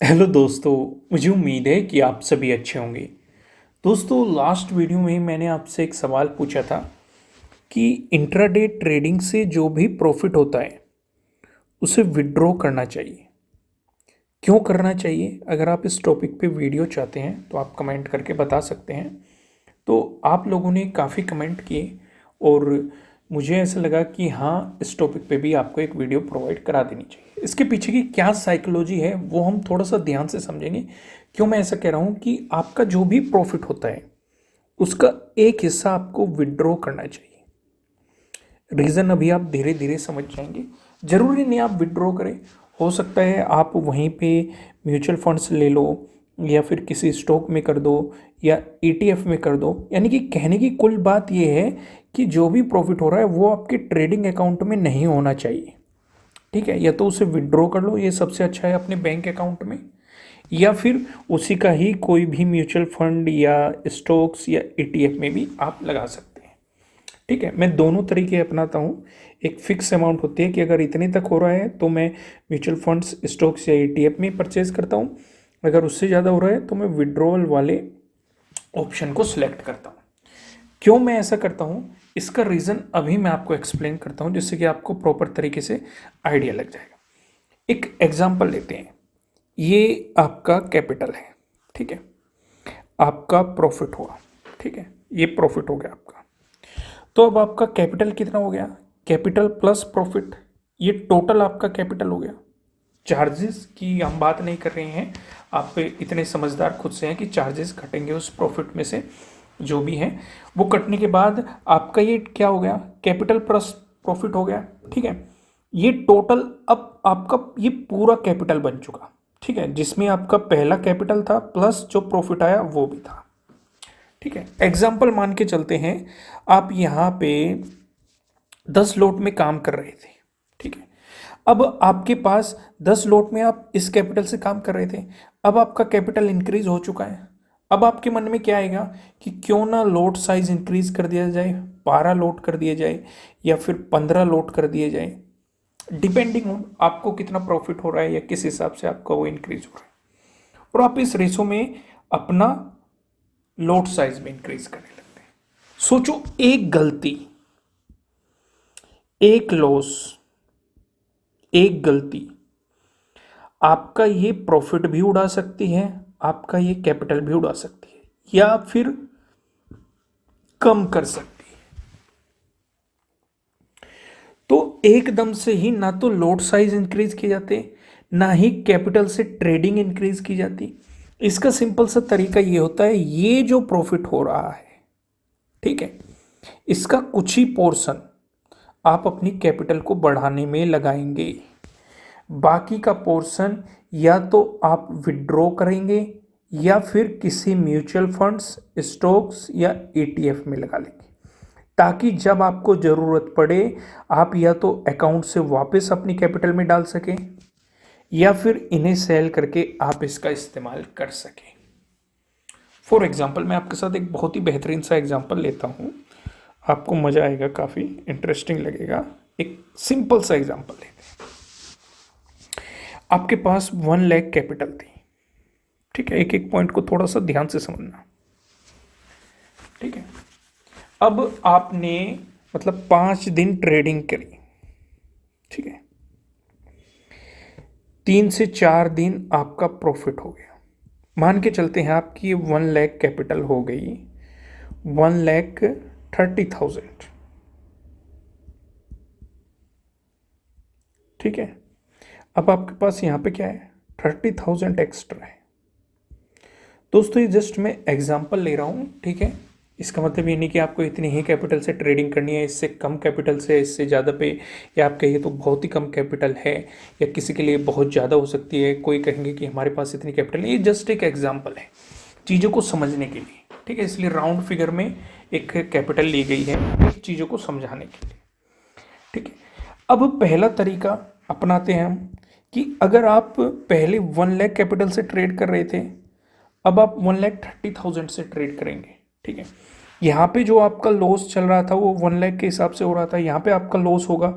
Hello दोस्तों। मुझे उम्मीद है कि आप सभी अच्छे होंगे। दोस्तों, लास्ट वीडियो में मैंने आपसे एक सवाल पूछा था कि इंट्राडे ट्रेडिंग से जो भी प्रॉफिट होता है उसे विड्रॉ करना चाहिए। क्यों करना चाहिए? अगर आप इस टॉपिक पे वीडियो चाहते हैं तो आप कमेंट करके बता सकते हैं। तो आप लोगों ने काफ़ी कमेंट किए और मुझे ऐसा लगा कि हाँ, इस टॉपिक पे भी आपको एक वीडियो प्रोवाइड करा देनी चाहिए। इसके पीछे की क्या साइकोलॉजी है वो हम थोड़ा सा ध्यान से समझेंगे। क्यों मैं ऐसा कह रहा हूँ कि आपका जो भी प्रॉफिट होता है उसका एक हिस्सा आपको विड्रॉ करना चाहिए। रीज़न अभी आप धीरे धीरे समझ जाएंगे। ज़रूरी नहीं आप विड्रॉ करें। हो सकता है आप वहीं पे म्यूचुअल फंड्स ले लो या फिर किसी स्टॉक में कर दो या ईटीएफ में कर दो। यानी कि कहने की कुल बात यह है कि जो भी प्रॉफिट हो रहा है वो आपके ट्रेडिंग अकाउंट में नहीं होना चाहिए। ठीक है, या तो उसे विड्रॉ कर लो, ये सबसे अच्छा है, अपने बैंक अकाउंट में, या फिर उसी का ही कोई भी म्यूचुअल फंड या स्टॉक्स या ईटीएफ में भी आप लगा सकते हैं। ठीक है, मैं दोनों तरीके अपनाता हूँ। एक फिक्स अमाउंट होती है कि अगर इतने तक हो रहा है तो मैं म्यूचुअल फंड्स, स्टॉक्स या ईटीएफ में परचेज करता हूँ। अगर उससे ज़्यादा हो रहा है तो मैं विड्रॉवल वाले ऑप्शन को सिलेक्ट करता हूँ। क्यों मैं ऐसा करता हूँ, इसका रीज़न अभी मैं आपको एक्सप्लेन करता हूँ, जिससे कि आपको प्रॉपर तरीके से आइडिया लग जाएगा। एक एग्जांपल लेते हैं। ये आपका कैपिटल है। ठीक है, आपका प्रॉफिट हुआ। ठीक है, ये प्रॉफिट हो गया आपका। तो अब आपका कैपिटल कितना हो गया? कैपिटल प्लस प्रॉफिट, ये टोटल आपका कैपिटल हो गया। चार्जेस की हम बात नहीं कर रहे हैं। आप इतने समझदार खुद से हैं कि चार्जेस कटेंगे उस प्रॉफिट में से, जो भी है वो कटने के बाद आपका ये क्या हो गया? कैपिटल प्लस प्रॉफिट हो गया। ठीक है, ये टोटल अब आपका ये पूरा कैपिटल बन चुका। ठीक है, जिसमें आपका पहला कैपिटल था प्लस जो प्रॉफिट आया वो भी था। ठीक है, एग्जाम्पल मान के चलते हैं, आप यहाँ पे 10 लोट में काम कर रहे थे। ठीक है, अब आपके पास 10 लोट में आप इस कैपिटल से काम कर रहे थे। अब आपका कैपिटल इंक्रीज हो चुका है। अब आपके मन में क्या आएगा कि क्यों ना लोट साइज इंक्रीज कर दिया जाए, 12 लोट कर दिया जाए या फिर 15 लोट कर दिए जाए, डिपेंडिंग ऑन आपको कितना प्रॉफिट हो रहा है या किस हिसाब से आपका वो इंक्रीज हो रहा है। और आप इस रेशो में अपना लोट साइज में इंक्रीज करने लगते हैं। सोचो, एक गलती, एक लॉस, एक गलती आपका ये प्रॉफिट भी उड़ा सकती है, आपका ये कैपिटल भी उड़ा सकती है, या फिर कम कर सकती है। तो एकदम से ही ना तो लोट साइज इंक्रीज किए जाते, ना ही कैपिटल से ट्रेडिंग इंक्रीज की जाती। इसका सिंपल सा तरीका ये होता है, ये जो प्रॉफिट हो रहा है, ठीक है, इसका कुछ ही पोर्शन आप अपनी कैपिटल को बढ़ाने में लगाएंगे। बाकी का पोर्शन या तो आप विड्रॉ करेंगे या फिर किसी म्यूचुअल फंड्स, स्टॉक्स या ईटीएफ में लगा लेंगे, ताकि जब आपको ज़रूरत पड़े आप या तो अकाउंट से वापस अपनी कैपिटल में डाल सकें या फिर इन्हें सेल करके आप इसका इस्तेमाल कर सकें। फॉर एग्जाम्पल, मैं आपके साथ एक बहुत ही बेहतरीन सा एग्जाम्पल लेता हूँ, आपको मज़ा आएगा, काफ़ी इंटरेस्टिंग लगेगा। एक सिंपल सा एग्जाम्पल लेते हैं। आपके पास 1 लाख कैपिटल थी। ठीक है, एक एक पॉइंट को थोड़ा सा ध्यान से समझना। ठीक है, अब आपने मतलब 5 दिन ट्रेडिंग करी। ठीक है, 3 से 4 दिन आपका प्रॉफिट हो गया। मान के चलते हैं आपकी 1 लाख कैपिटल हो गई 1,30,000। ठीक है, अब आपके पास यहाँ पे क्या है? 30,000 एक्स्ट्रा है। दोस्तों, ये जस्ट मैं एग्जांपल ले रहा हूँ। ठीक है, इसका मतलब ये नहीं कि आपको इतनी ही कैपिटल से ट्रेडिंग करनी है, इससे कम कैपिटल से, इससे ज़्यादा पे, या आप कहिए तो बहुत ही कम कैपिटल है, या किसी के लिए बहुत ज़्यादा हो सकती है, कोई कहेंगे कि हमारे पास इतनी कैपिटल नहीं। ये जस्ट एक एग्जाम्पल है चीज़ों को समझने के लिए। ठीक है, इसलिए राउंड फिगर में एक कैपिटल ली गई है चीज़ों को समझाने के लिए। ठीक है, अब पहला तरीका अपनाते हैं हम कि अगर आप पहले 1 लाख कैपिटल से ट्रेड कर रहे थे, अब आप 1,30,000 से ट्रेड करेंगे। ठीक है, यहाँ पे जो आपका लॉस चल रहा था वो 1 लाख के हिसाब से हो रहा था, यहाँ पे आपका लॉस होगा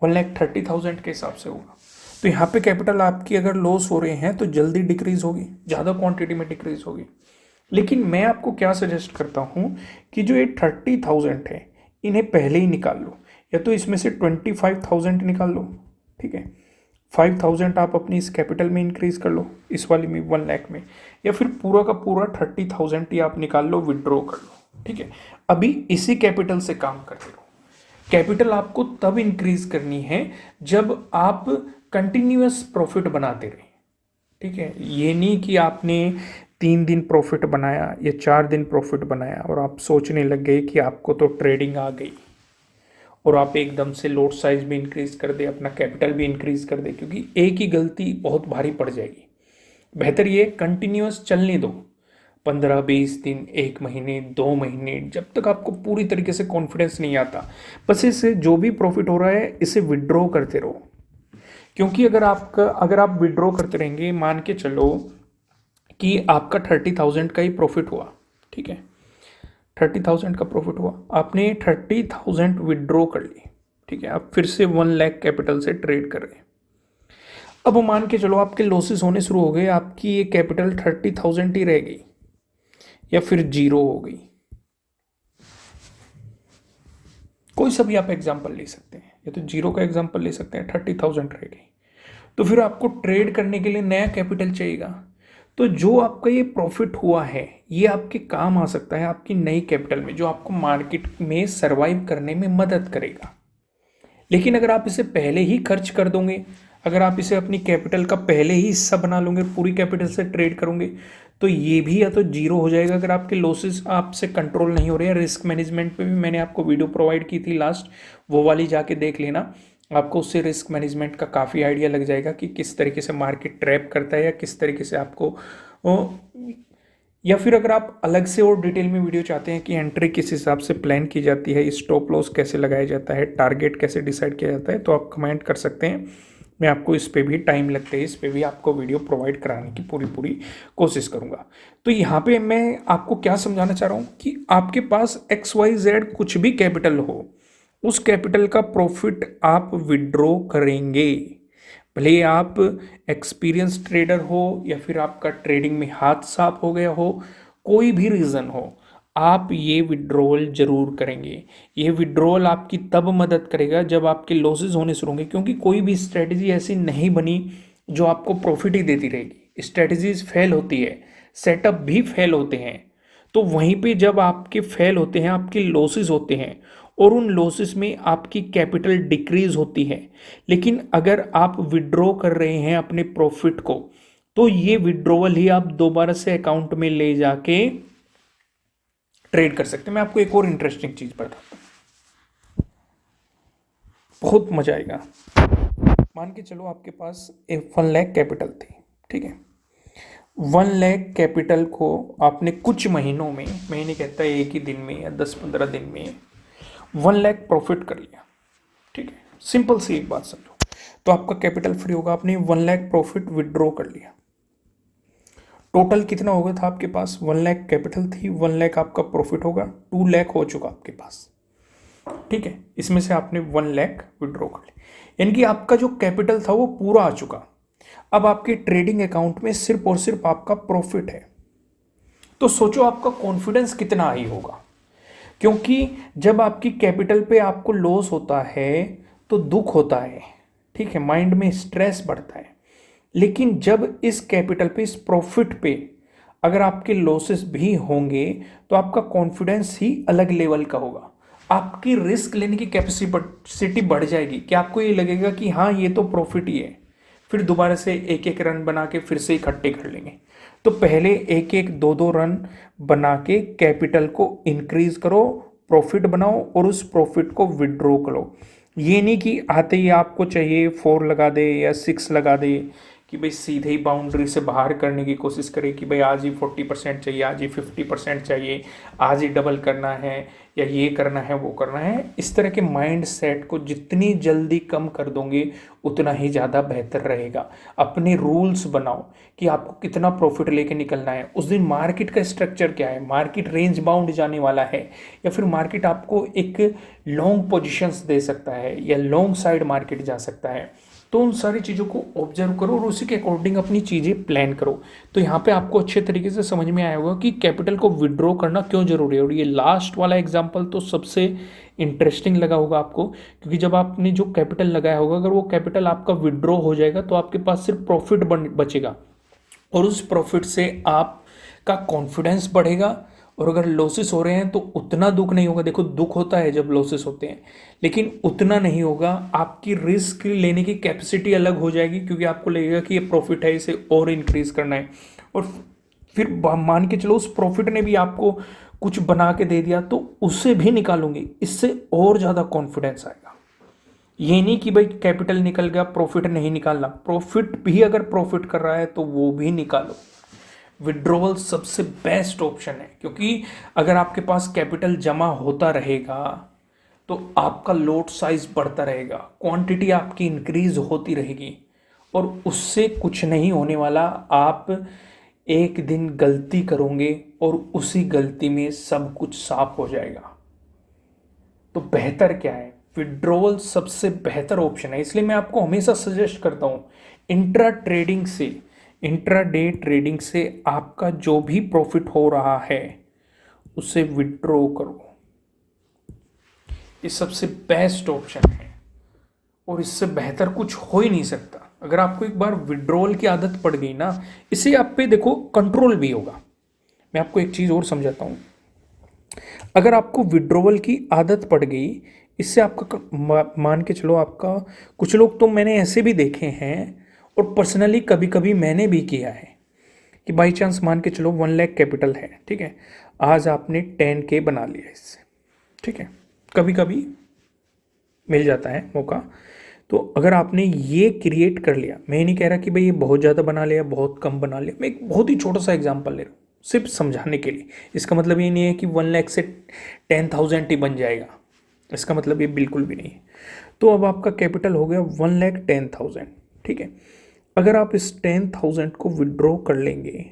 1,30,000 के हिसाब से होगा। तो यहाँ पे कैपिटल आपकी अगर लॉस हो रहे हैं तो जल्दी डिक्रीज होगी, ज़्यादा क्वांटिटी में डिक्रीज होगी। लेकिन मैं आपको क्या सजेस्ट करता हूँ कि जो ये 30,000 है इन्हें पहले ही निकाल लो, या तो इसमें से 25,000 निकाल लो, ठीक है। 5,000 आप अपनी इस कैपिटल में इंक्रीज कर लो, इस वाली में 1 लाख में, या फिर पूरा का पूरा 30,000 ही आप निकाल लो, विड्रॉ कर लो, ठीक है। अभी इसी कैपिटल से काम करते रहो। कैपिटल आपको तब इंक्रीज करनी है जब आप कंटिन्यूअस प्रॉफिट बनाते रहे, ठीक है। ये नहीं कि आपने 3 दिन प्रॉफिट बनाया या 4 दिन प्रॉफिट बनाया और आप सोचने लग गए कि आपको तो ट्रेडिंग आ गई और आप एकदम से लोट साइज भी इंक्रीज कर दे, अपना कैपिटल भी इंक्रीज कर दे, क्योंकि एक ही गलती बहुत भारी पड़ जाएगी। बेहतर ये कंटिन्यूअस चलने दो, 15-20 दिन, 1 महीने, 2 महीने, जब तक आपको पूरी तरीके से कॉन्फिडेंस नहीं आता। बस इससे जो भी प्रॉफिट हो रहा है इसे विड्रॉ करते रहो, क्योंकि अगर आप विड्रॉ करते रहेंगे, मान के चलो कि आपका 30,000 का ही प्रॉफिट हुआ, ठीक है, 30,000 का प्रॉफिट हुआ, आपने 30,000 विड्रॉ कर ली, ठीक है। आप फिर से 1 लाख कैपिटल से ट्रेड कर रहे हैं। अब मान के चलो आपके लॉसेस होने शुरू हो गए, आपकी ये कैपिटल 30,000 ही रह गई या फिर जीरो हो गई। कोई सा भी आप एग्जांपल ले सकते हैं, या तो जीरो का एग्जांपल ले सकते हैं, 30,000 रह गई, तो फिर आपको ट्रेड करने के लिए नया कैपिटल चाहिएगा। तो जो आपका ये प्रॉफिट हुआ है ये आपके काम आ सकता है आपकी नई कैपिटल में, जो आपको मार्केट में सरवाइव करने में मदद करेगा। लेकिन अगर आप इसे पहले ही खर्च कर दोगे, अगर आप इसे अपनी कैपिटल का पहले ही हिस्सा बना लोगे, पूरी कैपिटल से ट्रेड करोगे, तो ये भी या तो जीरो हो जाएगा अगर आपके लॉसेस आपसे कंट्रोल नहीं हो रहे हैं। रिस्क मैनेजमेंट पे भी मैंने आपको वीडियो प्रोवाइड की थी लास्ट, वो वाली जाके देख लेना, आपको उससे रिस्क मैनेजमेंट का काफ़ी आइडिया लग जाएगा कि किस तरीके से मार्केट ट्रैप करता है या किस तरीके से आपको या फिर अगर आप अलग से और डिटेल में वीडियो चाहते हैं कि एंट्री किस हिसाब से प्लान की जाती है, स्टॉप लॉस कैसे लगाया जाता है, टारगेट कैसे डिसाइड किया जाता है, तो आप कमेंट कर सकते हैं। मैं आपको इस पे भी टाइम लगते है, इस पे भी आपको वीडियो प्रोवाइड कराने की पूरी कोशिश करूंगा। तो यहाँ पे मैं आपको क्या समझाना चाह रहा हूँ कि आपके पास XYZ कुछ भी कैपिटल हो, उस कैपिटल का प्रॉफिट आप विड्रॉ करेंगे। भले आप एक्सपीरियंस ट्रेडर हो या फिर आपका ट्रेडिंग में हाथ साफ हो गया हो, कोई भी रीज़न हो, आप ये विड्रॉल जरूर करेंगे। ये विड्रॉल आपकी तब मदद करेगा जब आपके लॉसेस होने शुरू होंगे, क्योंकि कोई भी स्ट्रेटजी ऐसी नहीं बनी जो आपको प्रॉफिट ही देती रहेगी। स्ट्रेटजीज फेल होती है, सेटअप भी फेल होते हैं। तो वहीं पे जब आपके फेल होते हैं, आपके लॉसेस होते हैं और उन लॉसेस में आपकी कैपिटल डिक्रीज होती है। लेकिन अगर आप विड्रॉ कर रहे हैं अपने प्रॉफिट को, तो ये विड्रॉवल ही आप दोबारा से अकाउंट में ले जाके ट्रेड कर सकते हैं। मैं आपको एक और इंटरेस्टिंग चीज बताता हूँ, बहुत मजा आएगा। मान के चलो आपके पास एक 1 लाख कैपिटल थी, ठीक है। 1 लाख कैपिटल को आपने कुछ महीनों में, मैं नहीं कहता एक ही दिन में या 10-15 दिन में, 1 लाख प्रॉफिट कर लिया, ठीक है। सिंपल सी एक बात समझो, तो आपका कैपिटल फ्री होगा, आपने 1 लाख प्रॉफिट विड्रॉ कर लिया। टोटल कितना हो गया था आपके पास? 1 लाख कैपिटल थी, 1 लाख आपका प्रॉफिट होगा, 2 लाख हो चुका आपके पास, ठीक है। इसमें से आपने 1 लाख विड्रॉ कर लिया, यानी कि आपका जो कैपिटल था वो पूरा आ चुका। अब आपके ट्रेडिंग अकाउंट में सिर्फ और सिर्फ आपका प्रॉफिट है। तो सोचो आपका कॉन्फिडेंस कितना हाई होगा, क्योंकि जब आपकी कैपिटल पे आपको लॉस होता है तो दुख होता है, ठीक है, माइंड में स्ट्रेस बढ़ता है। लेकिन जब इस कैपिटल पे, इस प्रॉफिट पे अगर आपके लॉसेस भी होंगे तो आपका कॉन्फिडेंस ही अलग लेवल का होगा। आपकी रिस्क लेने की कैपेसिटी बढ़ जाएगी कि आपको ये लगेगा कि हाँ ये तो प्रॉफिट ही है, फिर दोबारा से एक एक रन बना के फिर से इकट्ठे कर लेंगे। तो पहले एक एक दो दो रन बना के कैपिटल को इंक्रीज करो, प्रॉफिट बनाओ और उस प्रॉफिट को विड्रॉ करो। ये नहीं कि आते ही आपको चाहिए 4 लगा दे या 6 लगा दे, कि भाई सीधे ही बाउंड्री से बाहर करने की कोशिश करे कि भाई आज ही 40% चाहिए, आज ही 50% चाहिए, आज ही डबल करना है या ये करना है वो करना है। इस तरह के माइंड सेट को जितनी जल्दी कम कर दोगे उतना ही ज़्यादा बेहतर रहेगा। अपने रूल्स बनाओ कि आपको कितना प्रॉफिट लेके निकलना है, उस दिन मार्केट का स्ट्रक्चर क्या है, मार्केट रेंज बाउंड जाने वाला है या फिर मार्केट आपको एक लॉन्ग पोजिशंस दे सकता है या लॉन्ग साइड मार्केट जा सकता है। तो उन सारी चीज़ों को ऑब्जर्व करो और उसी के अकॉर्डिंग अपनी चीज़ें प्लान करो। तो यहाँ पे आपको अच्छे तरीके से समझ में आया होगा कि कैपिटल को विड्रॉ करना क्यों जरूरी है। और ये लास्ट वाला एग्जाम्पल तो सबसे इंटरेस्टिंग लगा होगा आपको, क्योंकि जब आपने जो कैपिटल लगाया होगा अगर वो कैपिटल आपका विड्रॉ हो जाएगा तो आपके पास सिर्फ प्रॉफिट बचेगा, और उस प्रॉफिट से आपका कॉन्फिडेंस बढ़ेगा। और अगर लॉसेस हो रहे हैं तो उतना दुख नहीं होगा। देखो, दुख होता है जब लॉसेस होते हैं, लेकिन उतना नहीं होगा। आपकी रिस्क लेने की कैपेसिटी अलग हो जाएगी, क्योंकि आपको लगेगा कि ये प्रॉफिट है, इसे और इंक्रीज करना है। और फिर मान के चलो उस प्रॉफिट ने भी आपको कुछ बना के दे दिया तो उससे भी निकालूंगी, इससे और ज़्यादा कॉन्फिडेंस आएगा। ये नहीं कि भाई कैपिटल निकल गया प्रॉफिट नहीं निकालना, प्रॉफिट भी अगर प्रॉफिट कर रहा है तो वो भी निकालो। विड्रॉवल सबसे बेस्ट ऑप्शन है, क्योंकि अगर आपके पास कैपिटल जमा होता रहेगा तो आपका लोट साइज बढ़ता रहेगा, क्वांटिटी आपकी इंक्रीज होती रहेगी, और उससे कुछ नहीं होने वाला। आप एक दिन गलती करोगे और उसी गलती में सब कुछ साफ हो जाएगा। तो बेहतर क्या है, विड्रॉवल सबसे बेहतर ऑप्शन है। इसलिए मैं आपको हमेशा सजेस्ट करता हूँ, इंट्राडे ट्रेडिंग से आपका जो भी प्रॉफिट हो रहा है उसे विड्रॉ करो। ये सबसे बेस्ट ऑप्शन है और इससे बेहतर कुछ हो ही नहीं सकता। अगर आपको एक बार विड्रॉल की आदत पड़ गई ना, इससे आप पे देखो कंट्रोल भी होगा। मैं आपको एक चीज़ और समझाता हूँ, अगर आपको विड्रॉवल की आदत पड़ गई, इससे आपका मान के चलो आपका, कुछ लोग तो मैंने ऐसे भी देखे हैं और पर्सनली कभी कभी मैंने भी किया है कि बाई चांस मान के चलो 1 लाख कैपिटल है, ठीक है, आज आपने 10K बना लिया इससे, ठीक है, कभी कभी मिल जाता है मौका। तो अगर आपने ये क्रिएट कर लिया, मैं नहीं कह रहा कि भाई ये बहुत ज़्यादा बना लिया बहुत कम बना लिया, मैं एक बहुत ही छोटा सा एग्जांपल ले रहा हूँ सिर्फ समझाने के लिए। इसका मतलब ये नहीं है कि 1 लाख से 10,000 ही बन जाएगा, इसका मतलब ये बिल्कुल भी नहीं है। तो अब आपका कैपिटल हो गया 1,10,000, ठीक है। अगर आप इस 10,000 को विड्रॉ कर लेंगे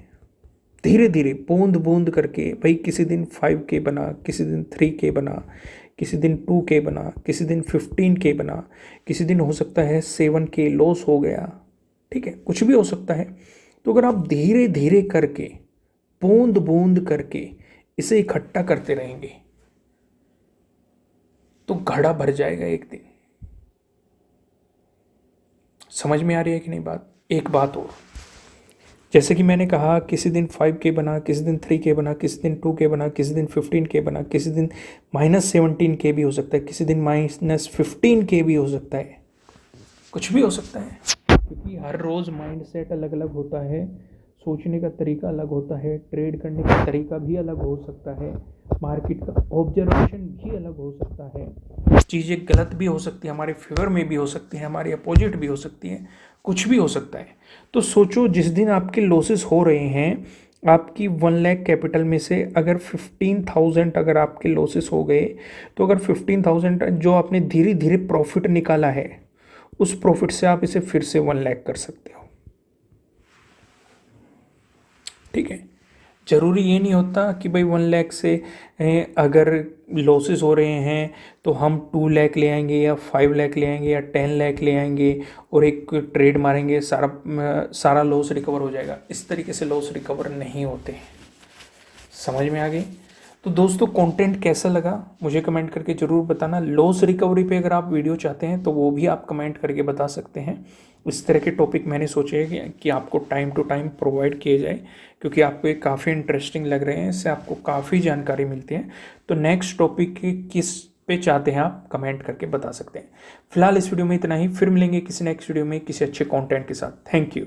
धीरे धीरे बूंद बूंद करके, भाई किसी दिन 5K बना, किसी दिन 3K बना, किसी दिन 2K बना, किसी दिन 15K बना, किसी दिन हो सकता है 7K लॉस हो गया, ठीक है, कुछ भी हो सकता है। तो अगर आप धीरे धीरे करके बूंद बूंद करके इसे इकट्ठा करते रहेंगे तो घड़ा भर जाएगा एक दिन। समझ में आ रही है कि नहीं बात। एक बात और, जैसे कि मैंने कहा किसी दिन 5K बना, किसी दिन 3K बना, किसी दिन 2K बना, किसी दिन 15K बना, किसी दिन -17K भी हो सकता है, किसी दिन -15K भी हो सकता है, कुछ भी हो सकता है, क्योंकि हर रोज़ माइंड सेट अलग अलग होता है, सोचने का तरीका अलग होता है, ट्रेड करने का तरीका भी अलग हो सकता है, मार्केट का ऑब्जर्वेशन भी अलग हो सकता है, चीज़ें गलत भी हो सकती है, हमारे फेवर में भी हो सकती है, हमारे अपोजिट भी हो सकती है, कुछ भी हो सकता है। तो सोचो जिस दिन आपके लॉसेस हो रहे हैं, आपकी 1 लाख कैपिटल में से अगर 15,000 अगर आपके लॉसेस हो गए, तो अगर 15,000 जो आपने धीरे धीरे प्रॉफिट निकाला है, उस प्रॉफिट से आप इसे फिर से 1 लाख कर सकते हो, ठीक है। ज़रूरी ये नहीं होता कि भाई 1 लाख से अगर लॉसेस हो रहे हैं तो हम 2 लाख ले आएंगे या 5 लाख ले आएंगे या 10 लाख ले आएंगे और एक ट्रेड मारेंगे, सारा लॉस रिकवर हो जाएगा। इस तरीके से लॉस रिकवर नहीं होते हैं। समझ में आ गई। तो दोस्तों कंटेंट कैसा लगा मुझे कमेंट करके ज़रूर बताना। लॉस रिकवरी पे अगर आप वीडियो चाहते हैं तो वो भी आप कमेंट करके बता सकते हैं। इस तरह के टॉपिक मैंने सोचे कि आपको टाइम टू टाइम प्रोवाइड किए जाए, क्योंकि आपको ये काफ़ी इंटरेस्टिंग लग रहे हैं, इससे आपको काफ़ी जानकारी मिलती है। तो नेक्स्ट टॉपिक किस पे चाहते हैं आप कमेंट करके बता सकते हैं। फिलहाल इस वीडियो में इतना ही, फिर मिलेंगे किसी नेक्स्ट वीडियो में किसी अच्छे कंटेंट के साथ। Thank you.